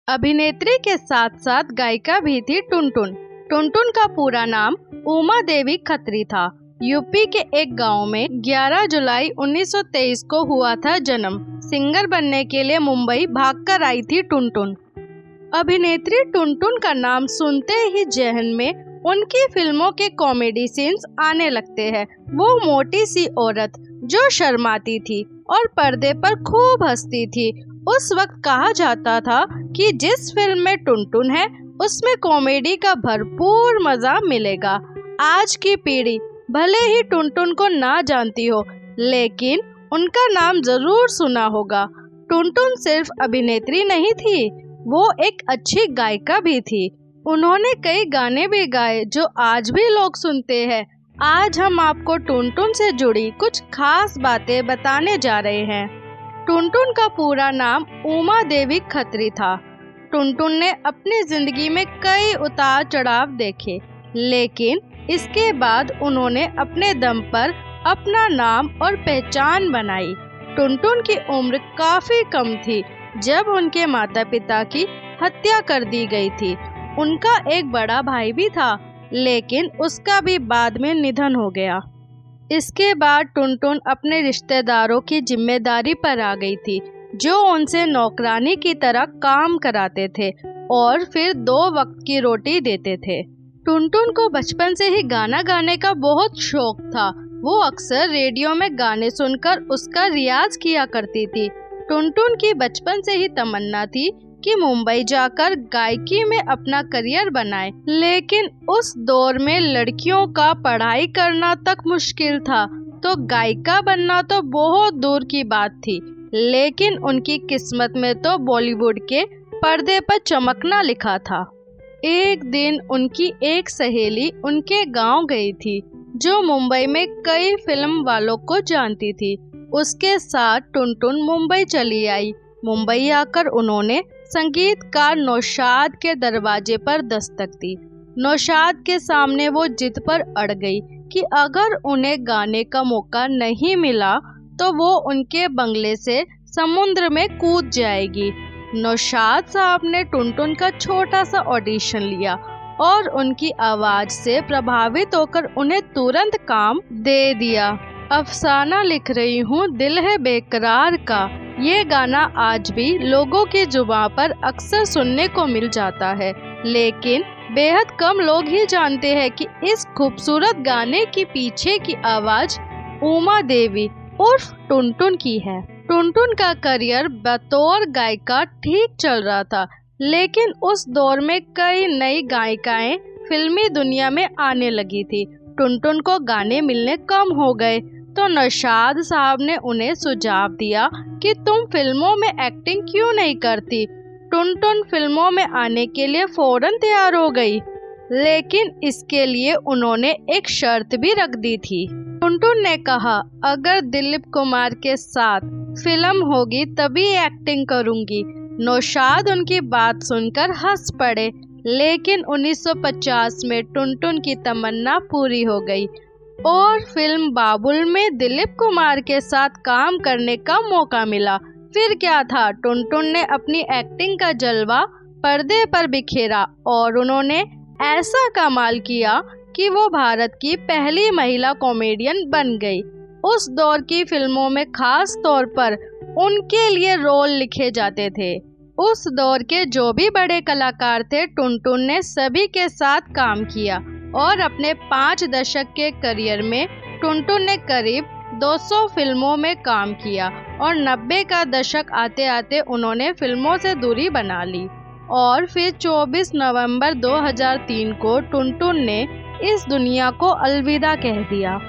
अभिनेत्री के साथ साथ गायिका भी थी टुनटुन। टुनटुन का पूरा नाम उमा देवी खत्री था। यूपी के एक गांव में 11 जुलाई 1923 को हुआ था जन्म। सिंगर बनने के लिए मुंबई भागकर आई थी टुनटुन। अभिनेत्री टुनटुन का नाम सुनते ही जहन में उनकी फिल्मों के कॉमेडी सीन्स आने लगते हैं। वो मोटी सी औरत जो शर्माती थी और पर्दे पर खूब हंसती थी। उस वक्त कहा जाता था कि जिस फिल्म में टुनटुन है उसमें कॉमेडी का भरपूर मजा मिलेगा। आज की पीढ़ी भले ही टुनटुन को ना जानती हो, लेकिन उनका नाम जरूर सुना होगा। टुनटुन सिर्फ अभिनेत्री नहीं थी, वो एक अच्छी गायिका भी थी। उन्होंने कई गाने भी गाए जो आज भी लोग सुनते हैं। आज हम आपको टुनटुन से जुड़ी कुछ खास बातें बताने जा रहे हैं। टुनटुन का पूरा नाम उमा देवी खत्री था। टुनटुन ने अपनी जिंदगी में कई उतार चढ़ाव देखे, लेकिन इसके बाद उन्होंने अपने दम पर अपना नाम और पहचान बनाई। टुनटुन की उम्र काफी कम थी जब उनके माता पिता की हत्या कर दी गई थी। उनका एक बड़ा भाई भी था, लेकिन उसका भी बाद में निधन हो गया। इसके बाद टुनटुन अपने रिश्तेदारों की जिम्मेदारी पर आ गई थी, जो उनसे नौकरानी की तरह काम कराते थे और फिर 2 वक्त की रोटी देते थे। टुनटुन को बचपन से ही गाना गाने का बहुत शौक था। वो अक्सर रेडियो में गाने सुनकर उसका रियाज किया करती थी। टुनटुन की बचपन से ही तमन्ना थी कि मुंबई जाकर गायकी में अपना करियर बनाए, लेकिन उस दौर में लड़कियों का पढ़ाई करना तक मुश्किल था, तो गायिका बनना तो बहुत दूर की बात थी। लेकिन उनकी किस्मत में तो बॉलीवुड के पर्दे पर चमकना लिखा था। एक दिन उनकी एक सहेली उनके गांव गई थी, जो मुंबई में कई फिल्म वालों को जानती थी। उसके साथ टुनटुन मुंबई चली आई। मुंबई आकर उन्होंने संगीतकार नौशाद के दरवाजे पर दस्तक दी। नौशाद के सामने वो जिद पर अड़ गई कि अगर उन्हें गाने का मौका नहीं मिला तो वो उनके बंगले से समुद्र में कूद जाएगी। नौशाद साहब ने टुनटुन का छोटा सा ऑडिशन लिया और उनकी आवाज से प्रभावित होकर उन्हें तुरंत काम दे दिया। अफसाना लिख रही हूँ दिल है बेकरार का, ये गाना आज भी लोगों की जुबान पर अक्सर सुनने को मिल जाता है, लेकिन बेहद कम लोग ही जानते हैं कि इस खूबसूरत गाने के पीछे की आवाज उमा देवी उर्फ टुनटुन की है। टुनटुन का करियर बतौर गायिका ठीक चल रहा था, लेकिन उस दौर में कई नई गायिकाएं फिल्मी दुनिया में आने लगी थी। टुनटुन को गाने मिलने कम हो गए, तो नौशाद साहब ने उन्हें सुझाव दिया कि तुम फिल्मों में एक्टिंग क्यों नहीं करती। टुनटुन फिल्मों में आने के लिए फौरन तैयार हो गई, लेकिन इसके लिए उन्होंने एक शर्त भी रख दी थी। टुनटुन ने कहा, अगर दिलीप कुमार के साथ फिल्म होगी तभी एक्टिंग करूंगी। नौशाद उनकी बात सुनकर हंस पड़े, लेकिन 1950 में टुनटुन की तमन्ना पूरी हो गई और फिल्म बाबुल में दिलीप कुमार के साथ काम करने का मौका मिला। फिर क्या था, टुनटुन ने अपनी एक्टिंग का जलवा पर्दे पर बिखेरा और उन्होंने ऐसा कमाल किया कि वो भारत की पहली महिला कॉमेडियन बन गई। उस दौर की फिल्मों में खास तौर पर उनके लिए रोल लिखे जाते थे। उस दौर के जो भी बड़े कलाकार थे, टुनटुन ने सभी के साथ काम किया और अपने 5 दशक के करियर में टुनटुन ने करीब 200 फिल्मों में काम किया और 90 का दशक आते आते उन्होंने फिल्मों से दूरी बना ली और फिर 24 नवंबर 2003 को टुनटुन ने इस दुनिया को अलविदा कह दिया।